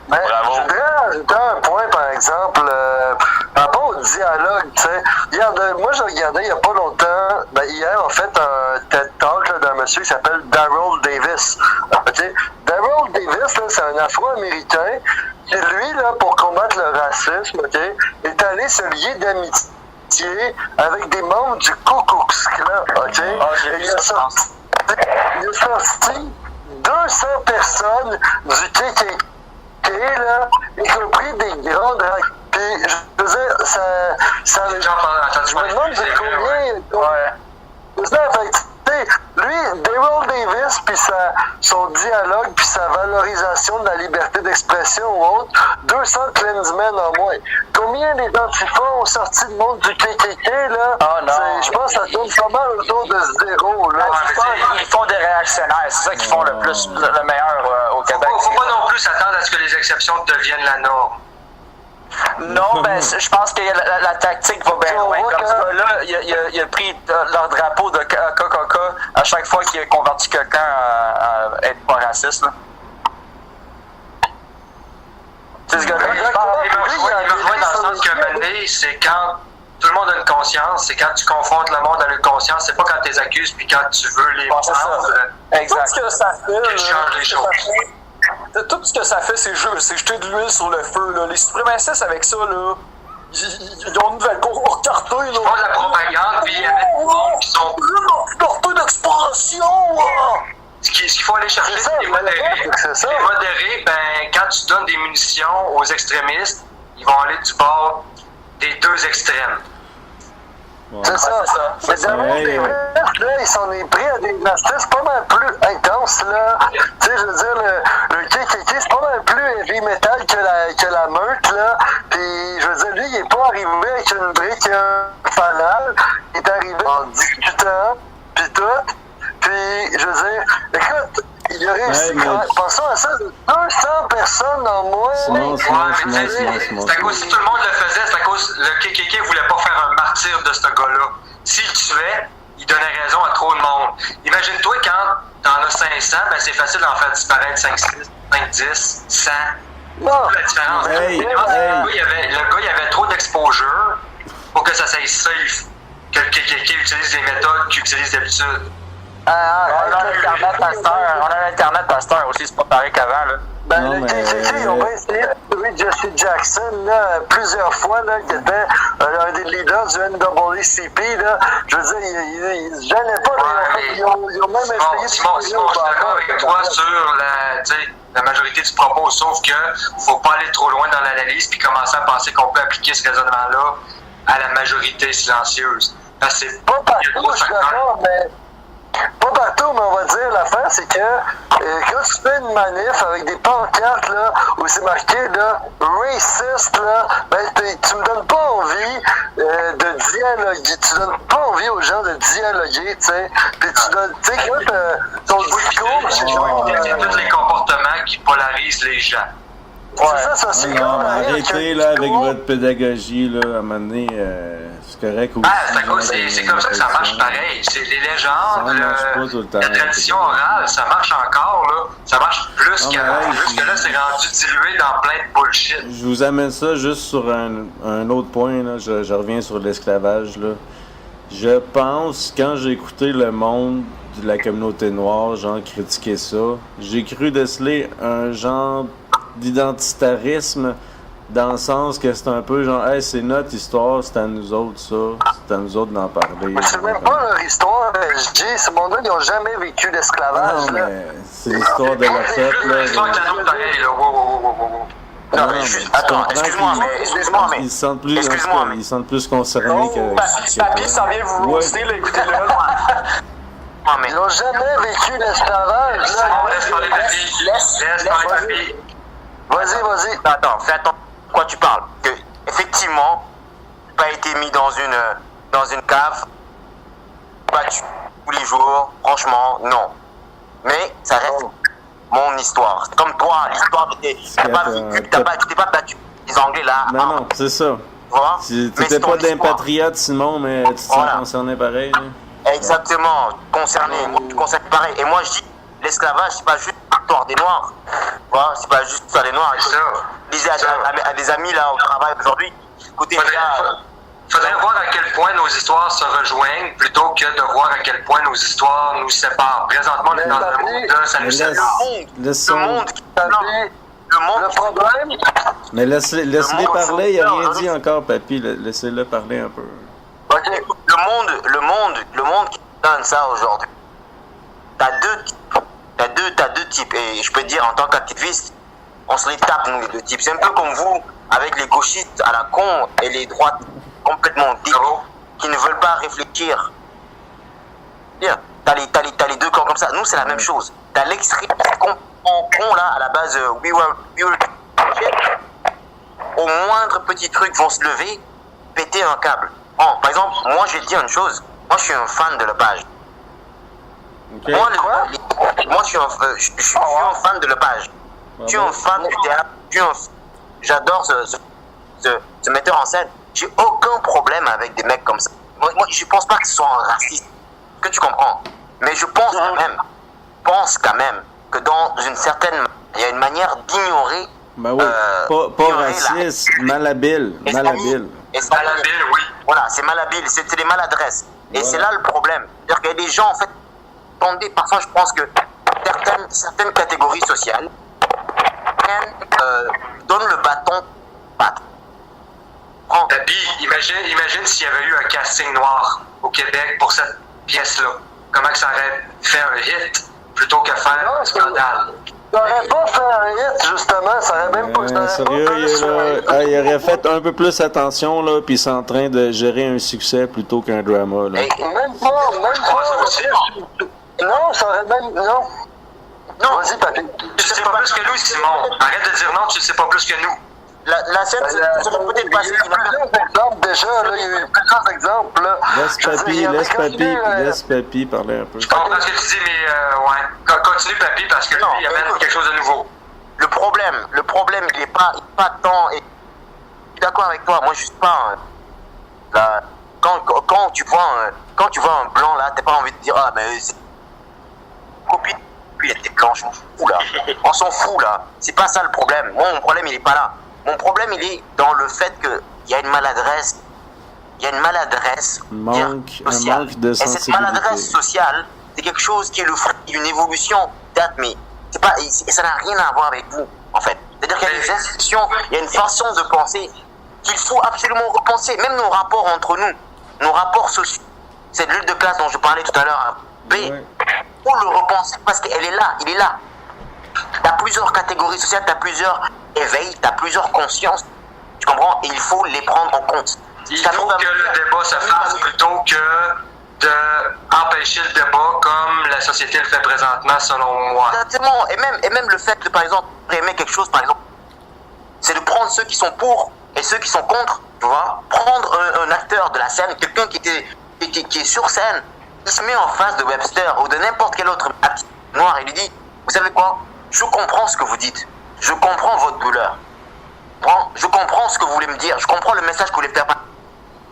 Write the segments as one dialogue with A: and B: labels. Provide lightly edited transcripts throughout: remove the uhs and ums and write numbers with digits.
A: Mais
B: Bravo.
A: je voudrais ajouter un point, par exemple, par rapport au dialogue, tu sais. Moi, j'ai regardé il n'y a pas longtemps, hier, en fait, un TED Talk là, d'un monsieur qui s'appelle Daryl Davis. OK? Daryl Davis, là, c'est un Afro-Américain qui, lui, là, pour combattre le racisme, OK, est allé se lier d'amitié avec des membres du Ku Klux Klan, OK?
B: J'ai
A: Et
B: vu
A: il a
B: ça.
A: sorti 200 personnes du KKK, là, y compris des grands dragues. Puis, je veux dire, ça je me demande de combien... C'est ça, fait que, tu sais, lui, Daryl Davis, puis son dialogue, puis sa valorisation de la liberté d'expression ou autre, 200 Klansmen en moins. Combien les antifas ont sorti de monde du KKK, là?
B: Oh non.
A: Je pense que ça tourne pas mal autour de zéro, là.
B: Ils font des réactionnaires, c'est ça qui font le plus, le meilleur au Québec.
C: Faut pas non plus s'attendre à ce que les exceptions deviennent la norme.
B: Non, ben, je pense que la tactique va bien loin. Comme ce gars-là, il a pris leur drapeau de KKK à chaque fois qu'il a converti quelqu'un à être pas raciste. Là. C'est ce gars-là.
C: Il me rejoint dans le sens que mener, c'est quand tout le monde a une conscience, c'est quand tu confrontes le monde à une conscience, c'est pas quand tu les accuses puis quand tu veux les prendre.
B: Exact.
D: Tout ce que ça fait,
C: change les choses.
D: Tout ce que ça fait, c'est jeter de l'huile sur le feu. Là. Les suprémacistes, avec ça, là, ils ont une nouvelle cartouille.
C: Ils font de la propagande, puis il y avait des gens qui sont...
D: Cartouille d'exploration!
C: Ce qu'il faut aller chercher, c'est les modérés. Les modérés, ben, quand tu donnes des munitions aux extrémistes, ils vont aller du bord des deux extrêmes.
A: C'est ça. Mais d'abord, les Verts, là, ils s'en est pris à des astuces pas mal plus intenses, là. Tu sais, je veux dire, le KKK, c'est pas mal plus heavy metal que la meute, là. Puis, je veux dire, lui, il est pas arrivé avec une brique fanale. Il est arrivé en discutant, puis tout. Puis, je veux dire, écoute, il a réussi. Pensons à ça, 200 personnes en moins.
C: C'est à cause, si tout le monde le faisait, c'est à cause le KKK voulait pas faire un martyr de ce gars-là. S'il tuait, il donnait raison à trop de monde. Imagine-toi quand t'en as 500, ben c'est facile d'en faire disparaître 5, 10, 100.
A: Non.
C: La différence. Le gars, il avait trop d'exposure pour que ça soit safe que le KKK utilise des méthodes qu'il utilise d'habitude.
B: On a l'Internet à cette heure aussi, c'est pas pareil qu'avant. Là.
A: Ben, le KKK, ils ont bien essayé de trouver Jesse Jackson là, plusieurs fois, là, qui était un des leaders du NAACP. Là. Je veux dire, ils se gênaient pas. Ils ont même essayé de
C: Simon, je suis d'accord avec toi sur la majorité du propos, sauf que faut pas aller trop loin dans l'analyse puis commencer à penser qu'on peut appliquer ce raisonnement-là à la majorité silencieuse. Parce que c'est
A: pas partout, je suis d'accord, mais... Pas partout, mais on va dire, l'affaire, c'est que quand tu fais une manif avec des pancartes, là, où c'est marqué, là, raciste, là, ben, tu me donnes pas envie de dialoguer. Tu donnes pas envie aux gens de dialoguer, tu sais. Puis tu donnes, tu sais, quand ton discours,
C: c'est tous les comportements qui polarisent les gens.
A: C'est ça,
E: non, arrêtez là avec votre pédagogie là, à un moment donné, c'est correct aussi.
C: C'est comme ça que ça marche pareil. C'est les légendes, la tradition orale, ça marche encore là. Ça marche plus qu'avant. Juste que là, c'est rendu dilué dans plein de bullshit.
E: Je vous amène ça juste sur un autre point là. Je reviens sur l'esclavage là. Je pense quand j'ai écouté le monde de la communauté noire, genre critiquer ça, j'ai cru déceler un genre d'identitarisme dans le sens que c'est un peu genre hey, c'est notre histoire, c'est à nous autres ça, c'est à nous autres d'en parler.
A: Mais c'est même pas leur histoire, je dis, ce monde-là, ils ont jamais vécu l'esclavage.
E: Non, mais c'est l'histoire de leur peuple.
C: C'est l'histoire de la nôtre pareil, là. Wow.
B: Non, mais attends, excuse-moi, mais.
E: Ils se sentent plus concernés que.
D: Papy s'en vient vous roaster, là, écoutez-le.
A: Ils n'ont jamais vécu l'esclavage.
C: Laisse parler papy.
A: Vas-y.
B: Attends, fais attention de quoi tu parles. Que, effectivement, tu n'as pas été mis dans une cave, battu tous les jours, franchement, non. Mais ça reste mon histoire. C'est comme toi, l'histoire, tu t'es pas battu les Anglais là.
E: Non, c'est ça. Tu n'étais pas d'un patriote, Simon, mais tu te sens concerné pareil.
B: Exactement, concerné pareil. Et moi, je dis, l'esclavage, c'est pas juste l'histoire des Noirs. Voilà, c'est pas juste l'histoire des Noirs. Je disais à des amis là au travail aujourd'hui, écoutez,
C: faudrait voir à quel point nos histoires se rejoignent plutôt que de voir à quel point nos histoires nous séparent. Présentement, on est dans un monde là, ça nous sépare.
A: Le problème.
E: Mais laisse-les parler, il n'a rien dit encore, papy. Laissez-le parler un peu.
B: Okay. Le monde qui donne ça aujourd'hui, t'as deux types. Et je peux te dire, en tant qu'activiste, on se les tape, nous, les deux types. C'est un peu comme vous, avec les gauchistes à la con et les droites complètement débiles qui ne veulent pas réfléchir. Bien, t'as les deux camps comme ça. Nous, c'est la même chose. T'as l'extrémiste con là, à la base, we were au moindre petit truc vont se lever, péter un câble. Par exemple, moi, je vais te dire une chose. Moi, je suis un fan de Lepage.
E: Okay.
B: Moi, je suis un fan de Lepage. Je suis un fan du théâtre. J'adore ce metteur en scène. J'ai aucun problème avec des mecs comme ça. Moi, je pense pas que ce soit un raciste. Que tu comprends. Mais je pense quand même que dans une certaine... Il y a une manière d'ignorer...
E: Ben oui, pas raciste, malhabile.
C: Malhabile, oui.
B: Voilà, c'est malhabile, c'est des maladresses. Et c'est là le problème. C'est-à-dire qu'il y a des gens, en fait, parfois je pense que certaines catégories sociales donnent le bâton patte.
C: Puis, imagine s'il y avait eu un casting noir au Québec pour cette pièce-là. Comment que ça aurait fait un hit plutôt que faire un scandale?
A: Ça aurait pas fait un hit, justement. Ça aurait même pas...
E: Sérieux, il aurait fait un peu plus attention, là, puis c'est en train de gérer un succès plutôt qu'un drama, là.
A: Même pas. Non, ça aurait même... Non. Vas-y, papy.
C: Tu sais pas plus que nous, Simon. Arrête de dire non, tu sais pas plus que nous.
B: La scène, ça peut peut-être passer.
A: Il y a plusieurs exemples déjà, là. Il y a eu plusieurs exemples, là.
E: Laisse papy parler un peu.
C: Je comprends ce que tu dis, mais ouais. Continue, papy, parce que lui, il amène quelque chose de nouveau.
B: Le problème, il est pas tant... Et... Je suis d'accord avec toi, moi, je suis pas... Quand tu vois un blanc, là, t'as pas envie de dire, ah, mais c'est... Copie, lui, il était blanche, on s'en fout, là. On s'en fout, là. C'est pas ça le problème. Moi, mon problème, il est pas là. Mon problème, il est dans le fait qu'il y a une maladresse. Il y a une maladresse sociale.
E: Un manque de sensibilité.
B: Et cette maladresse sociale, c'est quelque chose qui est le fruit d'une évolution. Mais ça n'a rien à voir avec vous, en fait. C'est-à-dire qu'il y a des institutions, il y a une façon de penser qu'il faut absolument repenser. Même nos rapports entre nous, nos rapports sociaux. Cette lutte de classe dont je parlais tout à l'heure, il faut le repenser parce qu'elle est là, il est là. Tu as plusieurs catégories sociales, tu as plusieurs éveils, tu as plusieurs consciences, tu comprends? Et il faut les prendre en compte.
C: Il faut que le débat se fasse plutôt que d'empêcher le débat comme la société le fait présentement, selon moi.
B: Exactement. Et même le fait de, par exemple, aimer quelque chose, par exemple, c'est de prendre ceux qui sont pour et ceux qui sont contre, tu vois? Prendre un acteur de la scène, quelqu'un qui est sur scène, il se met en face de Webster ou de n'importe quel autre acteur noir et lui dit, vous savez quoi? Je comprends ce que vous dites. Je comprends votre douleur. Je comprends ce que vous voulez me dire. Je comprends le message que vous voulez faire passer.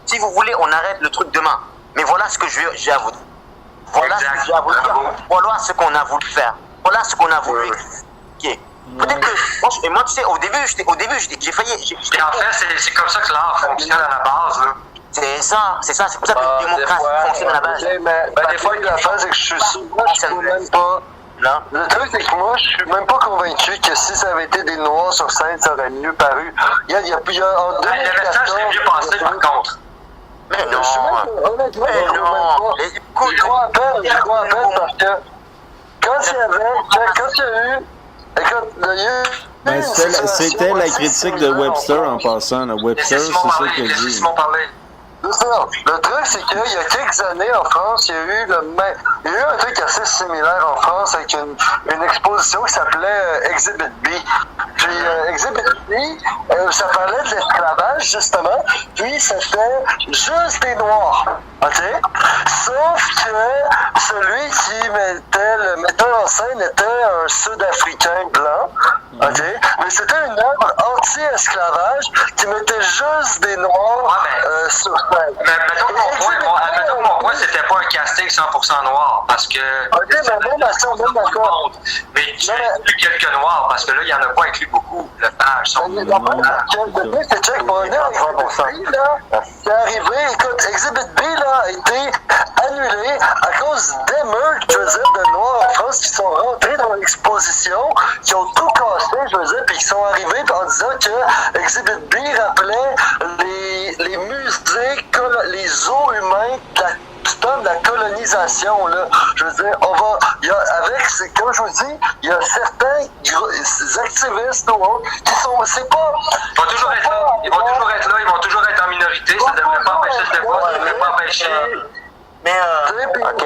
B: Si vous voulez, on arrête le truc demain. Mais voilà ce que j'ai à vous dire. Voilà ce que j'ai à vous dire. Voilà ce qu'on a voulu faire. Voilà ce qu'on a voulu expliquer. Peut-être que... Moi, tu sais, au début, j'ai failli...
C: Et en fait, c'est comme ça que l'art fonctionne à la base, là.
B: C'est ça. C'est pour ça que la démocratie fonctionne à la base.
A: Des fois, la phase, c'est que je suis même pas...
B: Non.
A: Le truc, c'est que moi, je suis même pas convaincu que si ça avait été des Noirs sur scène, ça aurait mieux paru. Il y a en 2014...
C: Le message serait mieux passé, par contre.
B: Mais non.
A: Honnêtement, je crois à peine parce que quand il y a eu... Écoute,
E: c'était la critique de Webster en passant. Webster, c'est ça qu'il a dit.
A: C'est ça. Le truc, c'est qu'il y a quelques années en France, il y a eu un truc assez similaire en France avec une exposition qui s'appelait Exhibit B. Puis Exhibit B, ça parlait de l'esclavage, justement, puis c'était juste des Noirs. OK? Sauf que celui qui mettait le metteur en scène était un Sud-Africain blanc, ok? Mais c'était une œuvre anti-esclavage qui mettait juste des Noirs sur scène.
C: Mais mettons que mon point, c'était pas un casting 100% noir, parce que...
A: Ok, mais même à ça, on est d'accord.
C: Mais tu as inclus quelques noirs, parce que là, il n'y en a pas inclus beaucoup. Le page sont...
A: C'est Jack Bonnet, qui est arrivé, écoute, Exhibit B là, a été annulé à cause d'émeutes, je veux dire, de Noirs en France qui sont rentrés dans l'exposition, qui ont tout cassé, je veux dire, puis qui sont arrivés en disant que Exhibit B rappelait les musées, les zoos humains du temps de la colonisation, là. Je veux dire, comme je vous dis, il y a certains activistes ou autres qui sont, c'est pas...
C: Ils vont toujours être là, ils vont toujours être en minorité, ça ne devrait pas empêcher le débat, ça ne devrait pas empêcher...
B: Mais, ok,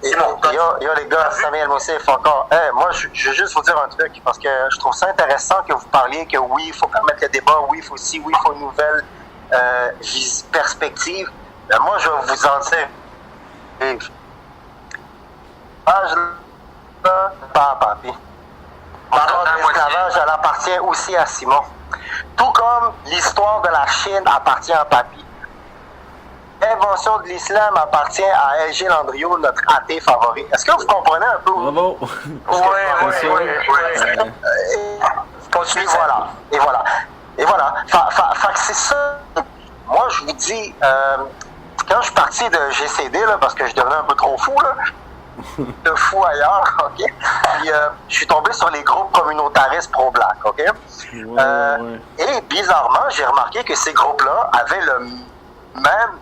B: c'est bon. Yo, les gars, Samuel Moussif, encore. Moi, je veux juste vous dire un truc, parce que je trouve ça intéressant que vous parliez que oui, il faut permettre le débat, oui, il faut une nouvelle perspective. Mais moi, je vais vous en dire. Pas papi. L'histoire de l'esclavage, elle appartient aussi à Simon. Tout comme l'histoire de la Chine appartient à Papi. L'invention de l'islam appartient à L.G. Landriot, notre athée favori. Est-ce que vous comprenez un peu?
E: Bravo!
B: Oui. Et voilà. Fait que c'est ça. Moi, je vous dis, quand je suis parti de GCD, là, parce que je devenais un peu trop fou, là, de fou ailleurs, ok? Puis je suis tombé sur les groupes communautaristes pro-black, ok? Et bizarrement, j'ai remarqué que ces groupes-là avaient le même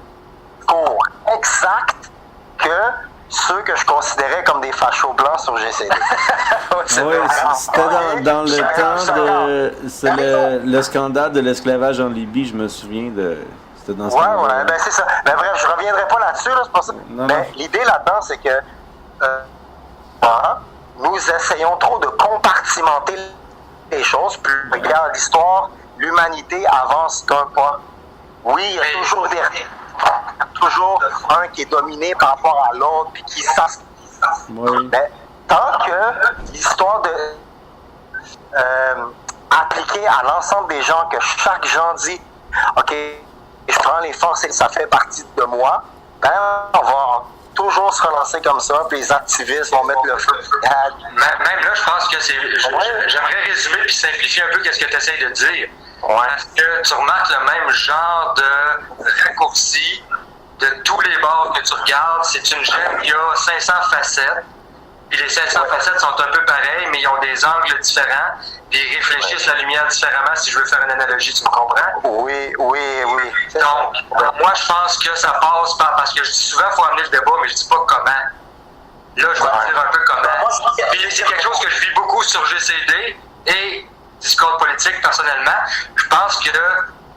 B: cours exact que ceux que je considérais comme des fachos blancs sur GCD.
E: Oui, c'était dans le temps de... C'est le scandale de l'esclavage en Libye, je me souviens de... C'était dans ce
B: ouais, ben c'est ça. Mais bref, je reviendrai pas là-dessus, là, c'est pas ça. Mais l'idée là-dedans, c'est que nous essayons trop de compartimenter les choses, puis regarde l'histoire, l'humanité avance d'un pas. Oui, il y a toujours un qui est dominé par rapport à l'autre, puis qui sache. Mais tant que l'histoire appliquée à l'ensemble des gens, que chaque gens dit, OK, je prends les forces et ça fait partie de moi, ben on va toujours se relancer comme ça, puis les activistes vont mettre le feu.
C: Même là, je pense que j'aimerais résumer puis simplifier un peu ce que tu essaies de dire. Parce que tu remarques le même genre de raccourci de tous les bords que tu regardes. C'est une gemme qui a 500 facettes. Puis les 500 facettes sont un peu pareilles, mais ils ont des angles différents. Puis ils réfléchissent la lumière différemment, si je veux faire une analogie, tu me comprends?
B: Oui.
C: Donc, moi, je pense que ça passe parce que je dis souvent qu'il faut amener le débat, mais je dis pas comment. Là, je vais te dire un peu comment. Puis c'est quelque chose que je vis beaucoup sur GCD et discours politique, personnellement. Je pense que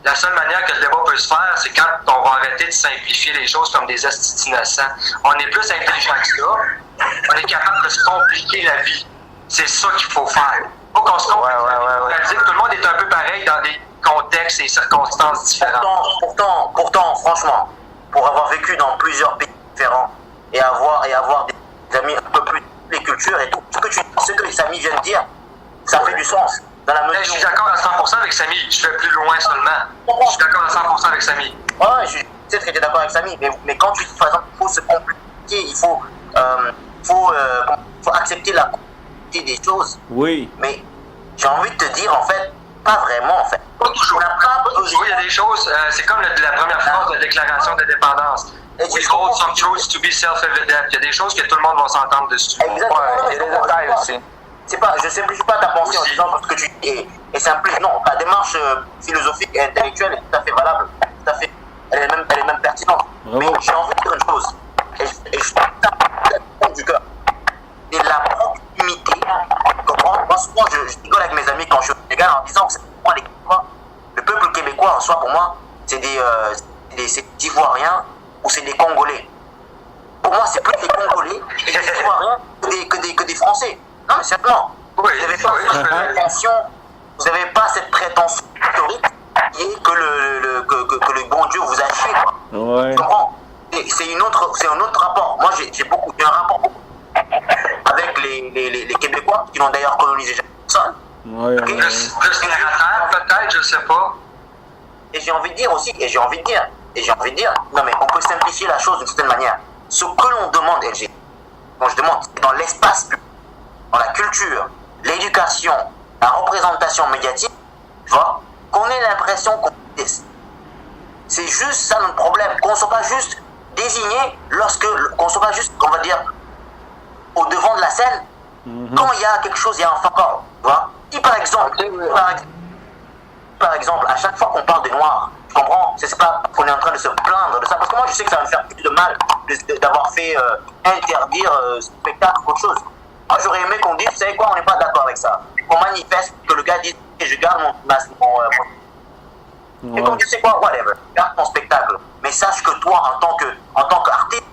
C: la seule manière que le débat peut se faire, c'est quand on va arrêter de simplifier les choses comme des estis innocents. On est plus intelligent que ça. On est capable de se compliquer la vie. C'est ça qu'il faut faire. Faut qu'on se complique la vie. Tout le monde est un peu pareil dans des contextes et circonstances différentes.
B: Pourtant, franchement, pour avoir vécu dans plusieurs pays différents et avoir des amis un peu plus des cultures et tout, ce que Samy vient de dire, ça fait du sens.
C: Je suis d'accord à 100% avec Samy. Je vais plus loin seulement. Je suis d'accord à 100% avec Samy.
B: Ouais, je sais que tu es d'accord avec Samy, mais quand tu dis, par exemple, il faut se compliquer, il faut accepter la complexité des choses.
E: Oui.
B: Mais j'ai envie de te dire, en fait, pas vraiment, en fait.
C: Pas toujours. Il y a des choses, c'est comme la première phrase de la déclaration d'indépendance. We hold some truths to be self-evident. Il y a des choses que tout le monde va s'entendre dessus.
B: Exactement. Il y a des détails aussi. Je simplifie pas ta pensée en disant parce que tu dis et simplifie. Non, ta démarche philosophique et intellectuelle est tout à fait valable. Tout à fait. Elle est même pertinente. Mais j'ai envie de dire une chose. Et je tape du cœur. C'est la proximité. Moi, souvent, je rigole avec mes amis quand je suis au Sénégal en disant que c'est pour moi les Québécois. Le peuple québécois en soi, pour moi, c'est des Ivoiriens ou c'est des Congolais. Pour moi, c'est plus des Congolais et des Ivoiriens que des Français. Non, mais simplement, vous n'avez pas cette prétention historique qui est que le bon Dieu vous a tué. Tu comprends? c'est un autre rapport. Moi, j'ai un rapport avec les Québécois qui n'ont d'ailleurs colonisé personne.
E: Ouais,
B: Okay?
C: Plus les terre, peut-être, je sais pas.
B: Et j'ai envie de dire aussi, non mais on peut simplifier la chose d'une certaine manière. Ce que l'on demande, LG, quand je demande, dans l'espace public, dans la culture, l'éducation, la représentation médiatique, tu vois, qu'on ait l'impression qu'on existe. C'est juste ça notre problème, qu'on ne soit pas juste désigné qu'on ne soit pas juste, on va dire, au devant de la scène, quand il y a quelque chose, il y a un fuck-up, tu vois. Si par exemple, à chaque fois qu'on parle des Noirs, tu comprends, c'est pas qu'on est en train de se plaindre de ça, parce que moi je sais que ça va me faire plus de mal d'avoir fait interdire ce spectacle ou autre chose. Moi j'aurais aimé qu'on dise, vous savez quoi, on n'est pas d'accord avec ça. Qu'on manifeste, que le gars dise, je garde et comme tu sais quoi, whatever, garde ton spectacle. Mais sache que toi, en tant qu'artiste,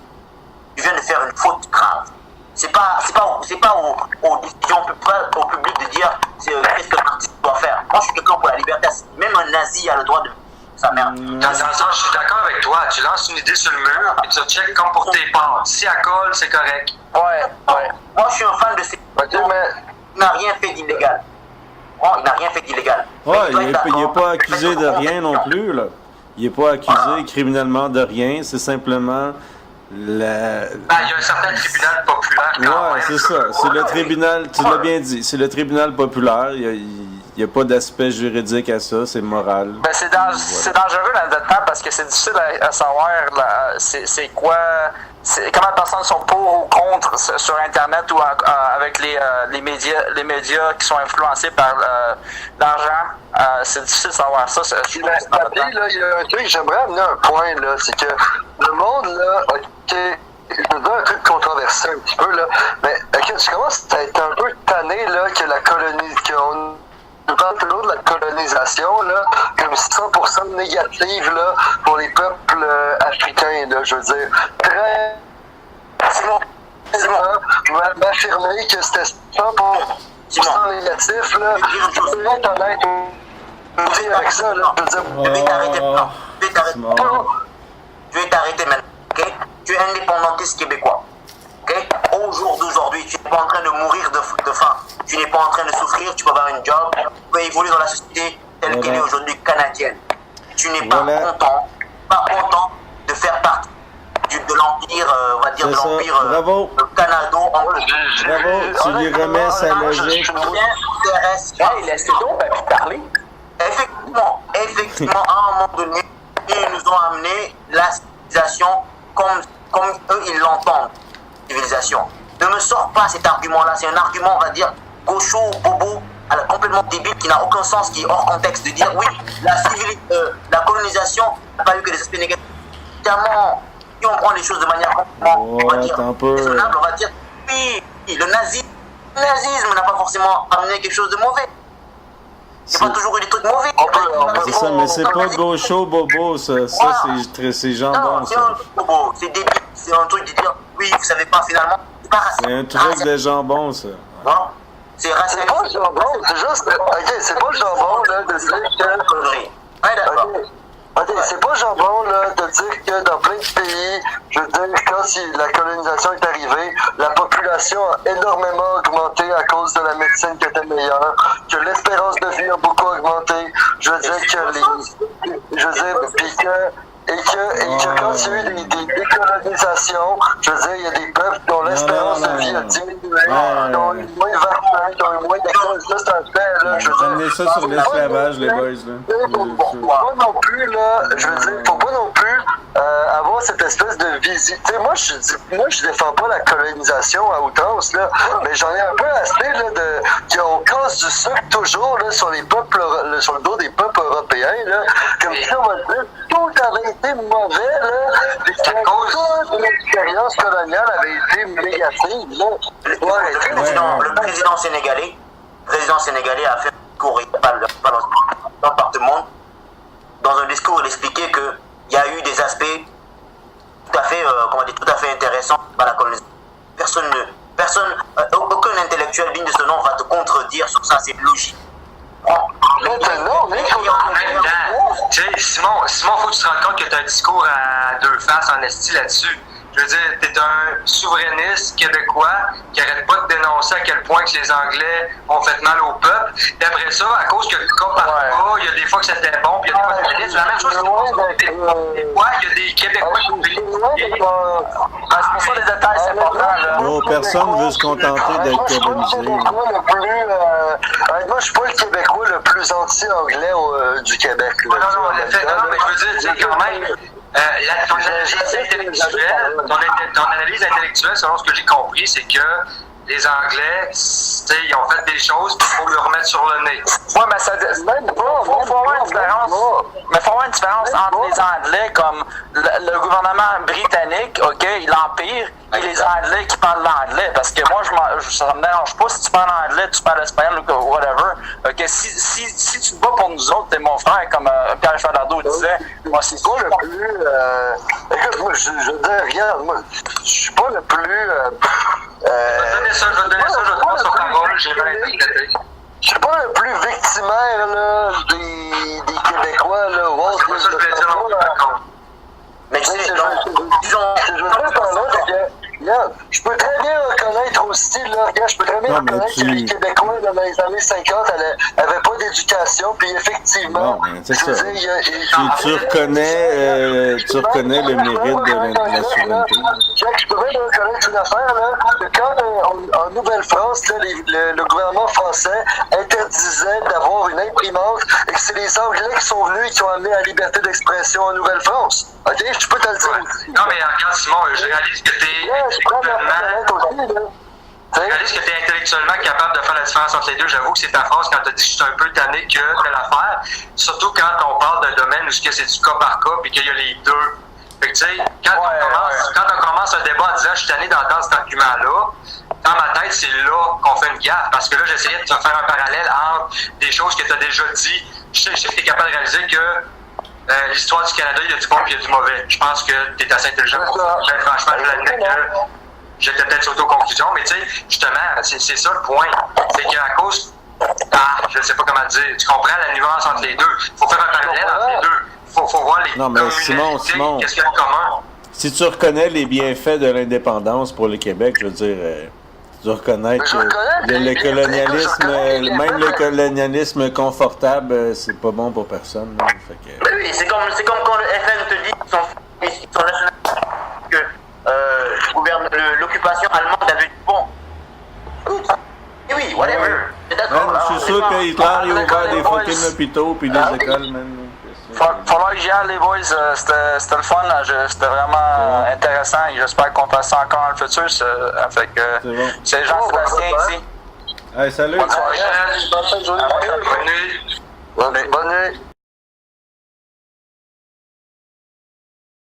B: tu viens de faire une faute grave. C'est pas aux décisions au public de dire qu'est-ce que l'artiste doit faire. Moi, je suis quelqu'un pour la liberté. Même un nazi a le droit de sa merde.
C: Dans le sens, je suis d'accord avec toi. Tu lances une idée sur le mur et tu check comme pour tes parts. Si elle colle, c'est correct.
A: Ouais.
B: Moi, je suis un fan de ces. Il n'a rien fait d'illégal. Il n'a rien fait d'illégal.
E: Ouais, il n'est pas accusé de rien non plus, là. Il n'est pas accusé criminellement de rien, c'est simplement
C: il y a un certain tribunal populaire quand
E: ouais, c'est ça. C'est le tribunal, tu l'as bien dit, c'est le tribunal populaire. Il n'y a pas d'aspect juridique à ça, c'est moral.
D: Ben c'est dangereux dans notre temps parce que c'est difficile à savoir c'est quoi, comment les personnes sont pour ou contre sur Internet ou avec les médias qui sont influencés par l'argent. C'est difficile de savoir ça.
A: Il y a un truc, j'aimerais amener un point, là, c'est que le monde, là, je veux dire un truc controversé un petit peu, là, mais tu commences à être un peu tanné, là, que qu'on nous parle toujours de la colonisation, là, comme 100% négative, là, pour les peuples africains, là, je veux dire. Simon m'affirmer que c'était 100% négatif, là, je veux être honnête avec ça, là, je veux dire.
B: Je vais t'arrêter maintenant. Je vais t'arrêter maintenant, ok? Tu es indépendantiste québécois, ok? Au jour d'aujourd'hui, tu n'es pas en train de mourir de faim. Tu n'es pas en train de souffrir, tu peux avoir un job, tu peux évoluer dans la société telle qu'elle est aujourd'hui canadienne. Tu n'es pas content de faire partie de l'empire, on va dire, de l'empire canado-anglais.
E: Bravo, tu lui remets sa logique.
D: Hey, laisse-le donc parler.
B: Effectivement, à un moment donné, ils nous ont amené la civilisation comme eux, ils l'entendent, civilisation. Ne me sors pas cet argument-là, c'est un argument, on va dire, gaucho, bobo, complètement débile, qui n'a aucun sens, qui est hors contexte, de dire, oui, la colonisation n'a pas eu que des aspects négatifs. Évidemment, si on prend les choses de manière complètement, on va dire, raisonnable, on va dire, oui, le nazisme n'a pas forcément amené quelque chose de mauvais. Il n'y a pas toujours eu des trucs mauvais.
E: C'est ça, mais c'est pas gaucho bobo, ça c'est jambon, ça.
B: C'est débile, c'est un truc de dire, oui, vous savez pas, finalement, c'est pas raciste.
E: C'est un truc de jambon, ça.
B: Non, c'est raciste.
A: C'est pas le jambon, c'est juste, c'est pas le jambon, là, de dire que...
B: Ouais, d'accord.
A: Ok, c'est pas jambon, là, de dire que dans plein de pays, je veux dire, quand la colonisation est arrivée, la population a énormément augmenté à cause de la médecine qui était meilleure, que l'espérance de vie a beaucoup augmenté, je veux dire que quand il y a eu des décolonisations, je veux dire, il y a des peuples dont l'espérance de vie a diminué, qui ont eu moins de vaccins, qui ont eu moins d'accès, ça c'est un fait, là, je veux dire.
E: Ramenez ça sur l'esclavage, les boys, là.
A: Faut pas non plus, là, je veux dire, faut pas non plus avoir cette espèce de visite. Tu sais, moi, je défends pas la colonisation à outrance, là, mais j'en ai un peu assez, là, qu'on casse du sucre toujours, là, sur les peuples, sur le dos des peuples européens, là, comme ça, on va dire, tout avait été mauvais, là, et que toute l'expérience coloniale avait été négative, là.
B: Le président sénégalais a fait un discours, il pas par tout le monde. Dans un discours, il expliquait qu'il y a eu des aspects tout à fait intéressants par la colonisation. Aucun intellectuel digne de ce nom va te contredire sur ça, c'est logique.
C: Tu sais, Simon, faut que tu te rendes compte que tu as un discours à deux faces en esti là-dessus. Je veux dire, t'es un souverainiste québécois qui arrête pas de dénoncer à quel point que les Anglais ont fait mal au peuple. Et après ça, à cause que le cas par cas, il y a des fois que c'était bon, puis il y a des fois que c'était c'est la même chose. Des fois, il y a des Québécois qui ont
D: c'est pour ça les détails, c'est important. Là.
E: Oh, personne ne veut se contenter d'être colonisé.
A: Moi, je suis pas le Québécois le plus anti-anglais du Québec.
C: Non, mais je veux dire, quand même, ton analyse intellectuelle, selon ce que j'ai compris, c'est que les Anglais, ils ont fait des choses, puis il faut le remettre sur le nez.
D: Oui, mais ça faut avoir une différence. Mais il faut avoir une différence entre les Anglais comme le gouvernement britannique, OK, l'Empire, et les Anglais qui parlent l'anglais. Parce que moi, ça me dérange pas si tu parles anglais, tu parles espagnol ou whatever. OK, si tu te bats pour nous autres, t'es mon frère, comme Pierre Chalardeau disait, moi, c'est
A: pas le plus. Écoute, moi, je dis rien. Moi, je suis pas le plus.
C: Je vais te donner ça, je te prends sur parole, j'ai mal interprété.
A: Je suis pas le plus victimaire là, des Québécois. Là,
C: c'est pas ça que je voulais dire non plus, par contre.
B: Mais tu sais,
A: je peux très bien reconnaître aussi, là, regarde, je peux très bien reconnaître que les Québécois dans les années 50 n'avaient pas d'éducation, puis effectivement,
E: c'est ça. Tu reconnais le mérite de la souveraineté.
A: Je peux bien reconnaître une affaire, là, que quand en Nouvelle-France, là, le gouvernement français interdisait d'avoir une imprimante et que c'est les Anglais qui sont venus et qui ont amené la liberté d'expression en Nouvelle-France. OK, je peux te le dire aussi.
C: Non, mais regarde, Simon, je réalise que t'es intellectuellement capable de faire la différence entre les deux. J'avoue que c'est ta phrase quand tu as dit que je suis un peu tanné que telle affaire. Surtout quand on parle d'un domaine où c'est du cas par cas et qu'il y a les deux. Fait que tu sais, quand on commence un débat en disant je suis tanné d'entendre cet argument-là, dans ma tête, c'est là qu'on fait une gaffe. Parce que là, j'essayais de faire un parallèle entre des choses que tu as déjà dit. Je sais que tu es capable de réaliser que l'histoire du Canada, il y a du bon et il y a du mauvais. Je pense que tu es assez intelligent pour ça. Franchement, je l'admets que j'étais peut-être sur auto-conclusion, mais tu sais, justement, c'est ça le point. C'est qu'à cause. Je ne sais pas comment dire. Tu comprends la nuance entre les deux. Il faut faire un parallèle entre les deux. Il faut voir les communalités. Qu'est-ce qu'il y a de commun?
E: Si tu reconnais les bienfaits de l'indépendance pour le Québec, je veux dire. Tu dois reconnaître que le colonialisme, même le colonialisme confortable, c'est pas bon pour personne. Là. Fait que...
B: Oui, c'est comme quand le FN te dit qu'ils sont nationalistes, que l'occupation allemande avait du bon. Oui, whatever. C'est d'accord.
E: Je suis sûr que Hitler a ouvert des fucking hôpitaux puis des écoles, man.
D: Falloir que j'y aille, les boys. C'était le fun. C'était vraiment intéressant. J'espère qu'on fasse ça encore dans le futur. C'est Jean-Sébastien ici.
E: Allez, salut.
D: Bonne soirée.
A: Bonne nuit.